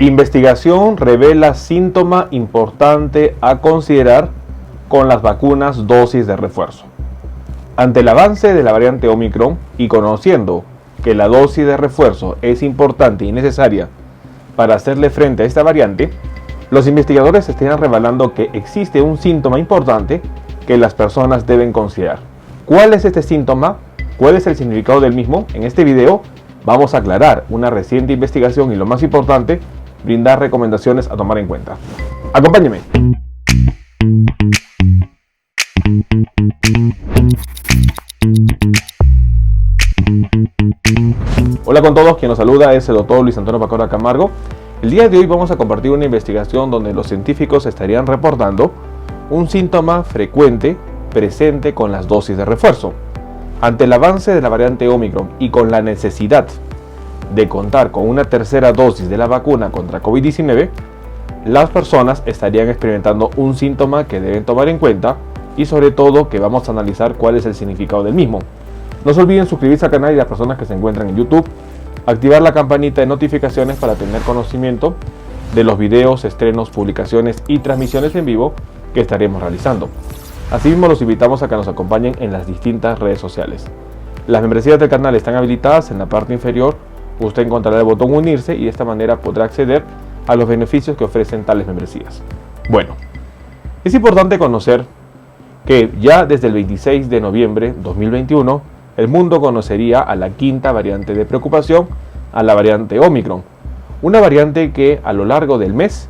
Investigación revela síntoma importante a considerar con las vacunas dosis de refuerzo. Ante el avance de la variante Omicron y conociendo que la dosis de refuerzo es importante y necesaria para hacerle frente a esta variante, los investigadores están revelando que existe un síntoma importante que las personas deben considerar. ¿Cuál es este síntoma? ¿Cuál es el significado del mismo? En este video vamos a aclarar una reciente investigación y, lo más importante, brindar recomendaciones a tomar en cuenta. Acompáñeme. Hola con todos, quien nos saluda es el doctor Luis Antonio Pacora Camargo. El día de hoy vamos a compartir una investigación donde los científicos estarían reportando un síntoma frecuente presente con las dosis de refuerzo. Ante el avance de la variante Omicron y con la necesidad de contar con una tercera dosis de la vacuna contra COVID-19, las personas estarían experimentando un síntoma que deben tomar en cuenta y sobre todo que vamos a analizar cuál es el significado del mismo. No se olviden suscribirse al canal y las personas que se encuentran en YouTube, activar la campanita de notificaciones para tener conocimiento de los videos, estrenos, publicaciones y transmisiones en vivo que estaremos realizando. Asimismo, los invitamos a que nos acompañen en las distintas redes sociales. Las membresías del canal están habilitadas. En la parte inferior usted encontrará el botón unirse y de esta manera podrá acceder a los beneficios que ofrecen tales membresías. Bueno, es importante conocer que ya desde el 26 de noviembre de 2021 el mundo conocería a la quinta variante de preocupación, a la variante Omicron. Una variante que a lo largo del mes,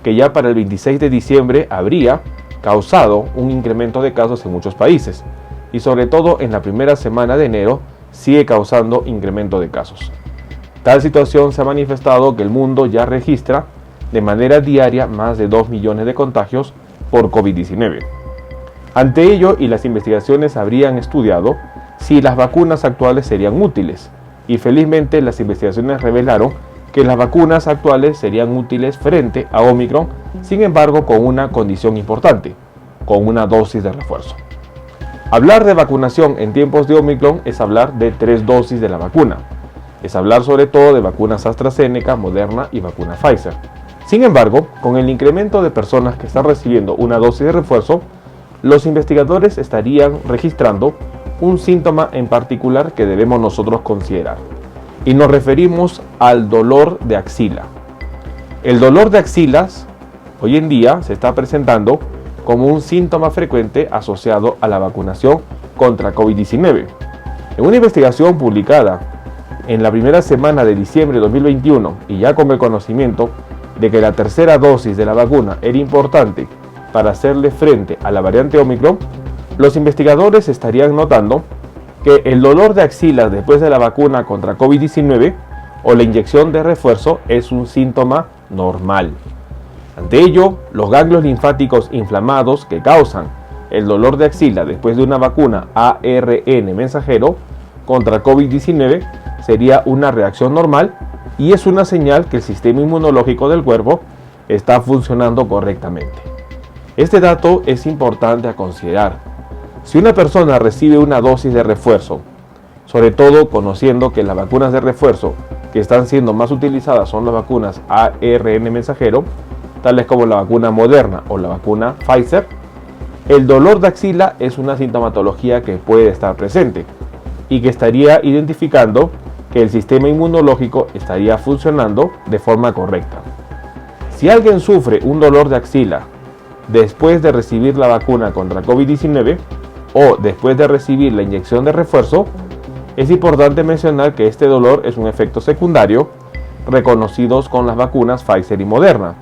que ya para el 26 de diciembre habría causado un incremento de casos en muchos países y sobre todo en la primera semana de enero sigue causando incremento de casos. Tal situación se ha manifestado que el mundo ya registra de manera diaria más de 2 millones de contagios por COVID-19. Ante ello, y las investigaciones habrían estudiado si las vacunas actuales serían útiles, y felizmente las investigaciones revelaron que las vacunas actuales serían útiles frente a Omicron, sin embargo con una condición importante, con una dosis de refuerzo. Hablar de vacunación en tiempos de Omicron es hablar de 3 dosis de la vacuna. Es hablar sobre todo de vacunas AstraZeneca, Moderna y vacuna Pfizer. Sin embargo, con el incremento de personas que están recibiendo una dosis de refuerzo, los investigadores estarían registrando un síntoma en particular que debemos nosotros considerar. Y nos referimos al dolor de axila. El dolor de axilas hoy en día se está presentando como un síntoma frecuente asociado a la vacunación contra COVID-19. En una investigación publicada en la primera semana de diciembre de 2021 y ya con el conocimiento de que la tercera dosis de la vacuna era importante para hacerle frente a la variante Omicron, los investigadores estarían notando que el dolor de axilas después de la vacuna contra COVID-19 o la inyección de refuerzo es un síntoma normal. Ante ello, los ganglios linfáticos inflamados que causan el dolor de axila después de una vacuna ARN mensajero contra COVID-19 sería una reacción normal y es una señal que el sistema inmunológico del cuerpo está funcionando correctamente. Este dato es importante a considerar. Si una persona recibe una dosis de refuerzo, sobre todo conociendo que las vacunas de refuerzo que están siendo más utilizadas son las vacunas ARN mensajero, tales como la vacuna Moderna o la vacuna Pfizer, el dolor de axila es una sintomatología que puede estar presente y que estaría identificando que el sistema inmunológico estaría funcionando de forma correcta. Si alguien sufre un dolor de axila después de recibir la vacuna contra COVID-19 o después de recibir la inyección de refuerzo, es importante mencionar que este dolor es un efecto secundario reconocidos con las vacunas Pfizer y Moderna,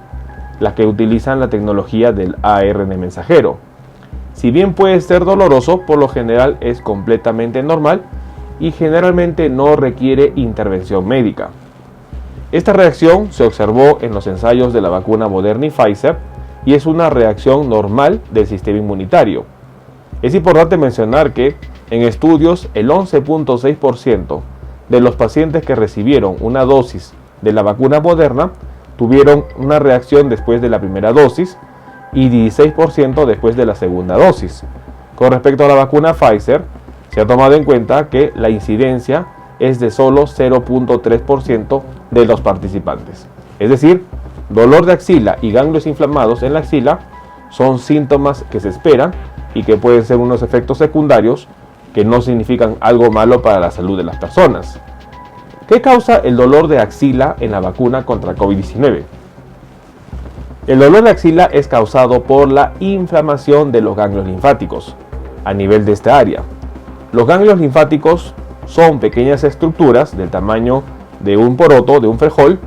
las que utilizan la tecnología del ARN mensajero. Si bien puede ser doloroso, por lo general es completamente normal y generalmente no requiere intervención médica. Esta reacción se observó en los ensayos de la vacuna Moderna y Pfizer y es una reacción normal del sistema inmunitario. Es importante mencionar que en estudios el 11.6% de los pacientes que recibieron una dosis de la vacuna Moderna tuvieron una reacción después de la primera dosis y 16% después de la segunda dosis. Con respecto a la vacuna Pfizer, se ha tomado en cuenta que la incidencia es de solo 0.3% de los participantes. Es decir, dolor de axila y ganglios inflamados en la axila son síntomas que se esperan y que pueden ser unos efectos secundarios que no significan algo malo para la salud de las personas. ¿Qué causa el dolor de axila en la vacuna contra COVID-19? El dolor de axila es causado por la inflamación de los ganglios linfáticos a nivel de esta área. Los ganglios linfáticos son pequeñas estructuras del tamaño de un poroto, de un frijol,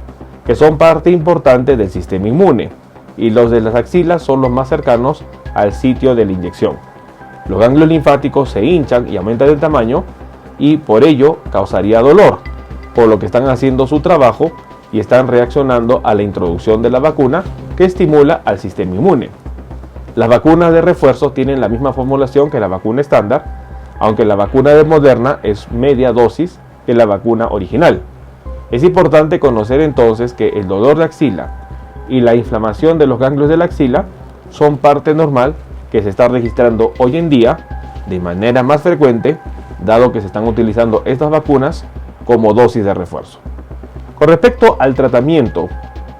que son parte importante del sistema inmune, y los de las axilas son los más cercanos al sitio de la inyección. Los ganglios linfáticos se hinchan y aumentan de tamaño y por ello causaría dolor, por lo que están haciendo su trabajo y están reaccionando a la introducción de la vacuna que estimula al sistema inmune. Las vacunas de refuerzo tienen la misma formulación que la vacuna estándar, aunque la vacuna de Moderna es media dosis que la vacuna original. Es importante conocer entonces que el dolor de axila y la inflamación de los ganglios de la axila son parte normal que se está registrando hoy en día de manera más frecuente, dado que se están utilizando estas vacunas como dosis de refuerzo. Con respecto al tratamiento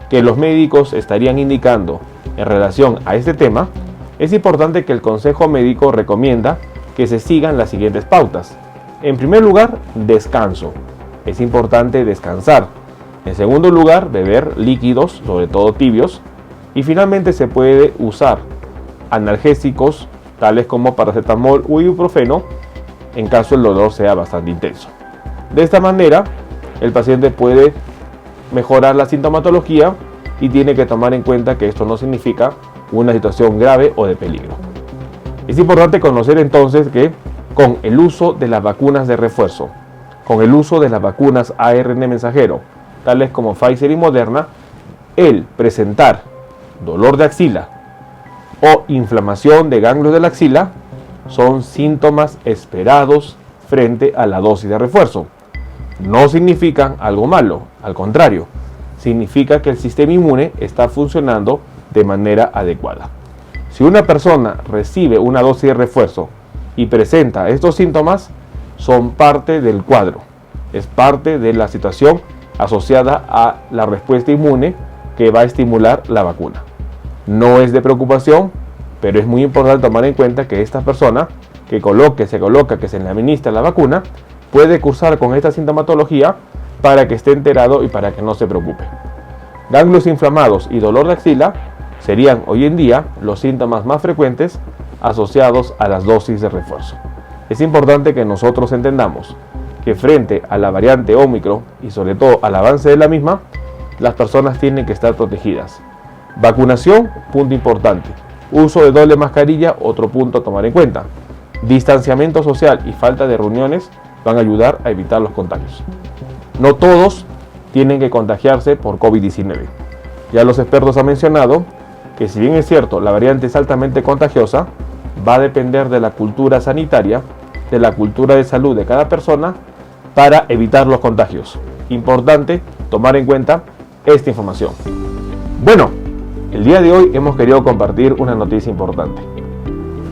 que los médicos estarían indicando en relación a este tema, es importante que el Consejo Médico recomienda que se sigan las siguientes pautas. En primer lugar, descanso. Es importante descansar. En segundo lugar, beber líquidos, sobre todo tibios. Y finalmente se puede usar analgésicos tales como paracetamol o ibuprofeno en caso el dolor sea bastante intenso. De esta manera, el paciente puede mejorar la sintomatología y tiene que tomar en cuenta que esto no significa una situación grave o de peligro. Es importante conocer entonces que con el uso de las vacunas de refuerzo, con el uso de las vacunas ARN mensajero, tales como Pfizer y Moderna, el presentar dolor de axila o inflamación de ganglios de la axila son síntomas esperados frente a la dosis de refuerzo. No significan algo malo, al contrario, significa que el sistema inmune está funcionando de manera adecuada. Si una persona recibe una dosis de refuerzo y presenta estos síntomas, son parte del cuadro, es parte de la situación asociada a la respuesta inmune que va a estimular la vacuna. No es de preocupación, pero es muy importante tomar en cuenta que esta persona que se le administra la vacuna puede cursar con esta sintomatología para que esté enterado y para que no se preocupe. Ganglios inflamados y dolor de axila serían hoy en día los síntomas más frecuentes asociados a las dosis de refuerzo. Es importante que nosotros entendamos que frente a la variante Ómicron y sobre todo al avance de la misma, las personas tienen que estar protegidas. Vacunación, punto importante. Uso de doble mascarilla, otro punto a tomar en cuenta. Distanciamiento social y falta de reuniones van a ayudar a evitar los contagios. No todos tienen que contagiarse por COVID-19. Ya los expertos han mencionado que si bien es cierto, la variante es altamente contagiosa, va a depender de la cultura sanitaria, de la cultura de salud de cada persona para evitar los contagios. Importante tomar en cuenta esta información. Bueno, el día de hoy hemos querido compartir una noticia importante.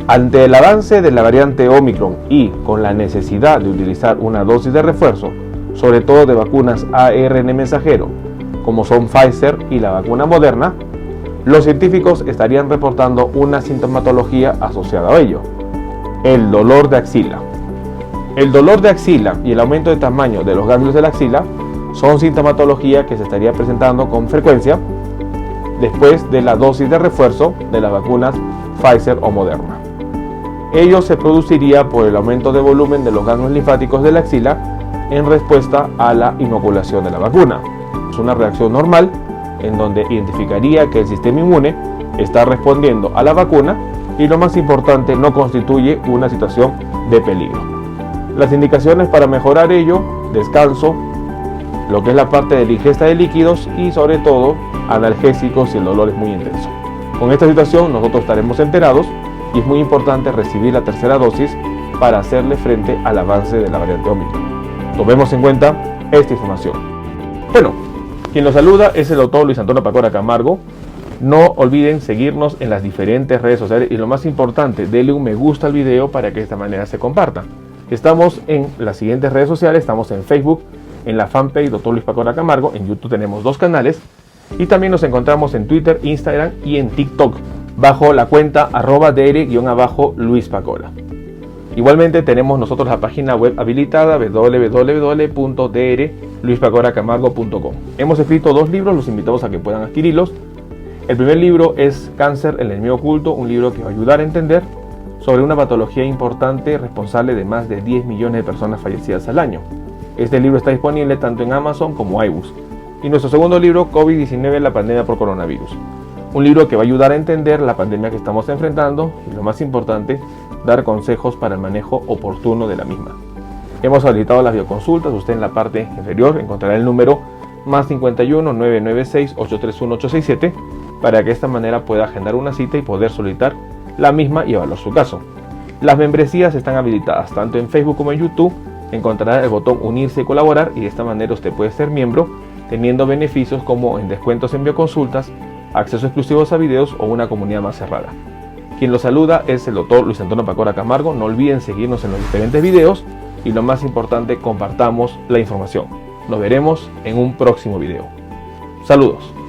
Ante el avance de la variante Ómicron y con la necesidad de utilizar una dosis de refuerzo, sobre todo de vacunas ARN mensajero, como son Pfizer y la vacuna Moderna, los científicos estarían reportando una sintomatología asociada a ello: el dolor de axila. El dolor de axila y el aumento de tamaño de los ganglios de la axila son sintomatología que se estaría presentando con frecuencia después de la dosis de refuerzo de las vacunas Pfizer o Moderna. Ello se produciría por el aumento de volumen de los ganglios linfáticos de la axila en respuesta a la inoculación de la vacuna. Es una reacción normal en donde identificaría que el sistema inmune está respondiendo a la vacuna y, lo más importante, no constituye una situación de peligro. Las indicaciones para mejorar ello: descanso, lo que es la parte de la ingesta de líquidos y sobre todo analgésicos si el dolor es muy intenso. Con esta situación nosotros estaremos enterados y es muy importante recibir la tercera dosis para hacerle frente al avance de la variante Ómicron. Tomemos en cuenta esta información. Bueno, quien los saluda es el doctor Luis Antonio Pacora Camargo. No olviden seguirnos en las diferentes redes sociales y, lo más importante, denle un me gusta al video para que de esta manera se comparta. Estamos en las siguientes redes sociales, estamos en Facebook, en la fanpage Dr. Luis Pacora Camargo, en YouTube tenemos 2 canales Y también nos encontramos en Twitter, Instagram y en TikTok bajo la cuenta @dr_Luis Pacora. Igualmente tenemos nosotros la página web habilitada www.drluispacoracamargo.com. Hemos escrito 2 libros, los invitamos a que puedan adquirirlos. El primer libro es Cáncer, el enemigo oculto, un libro que va a ayudar a entender sobre una patología importante responsable de más de 10 millones de personas fallecidas al año. Este libro está disponible tanto en Amazon como iBooks. Y nuestro segundo libro, COVID-19, la pandemia por coronavirus. Un libro que va a ayudar a entender la pandemia que estamos enfrentando y, lo más importante, dar consejos para el manejo oportuno de la misma. Hemos habilitado las videoconsultas. Usted en la parte inferior encontrará el número +51 996 831 867 para que de esta manera pueda agendar una cita y poder solicitar la misma y evaluar su caso. Las membresías están habilitadas tanto en Facebook como en YouTube. Encontrará el botón unirse y colaborar y de esta manera usted puede ser miembro teniendo beneficios como en descuentos en videoconsultas, acceso exclusivos a videos o una comunidad más cerrada. Quien lo saluda es el Dr. Luis Antonio Pacora Camargo. No olviden seguirnos en los diferentes videos y, lo más importante, compartamos la información. Nos veremos en un próximo video. Saludos.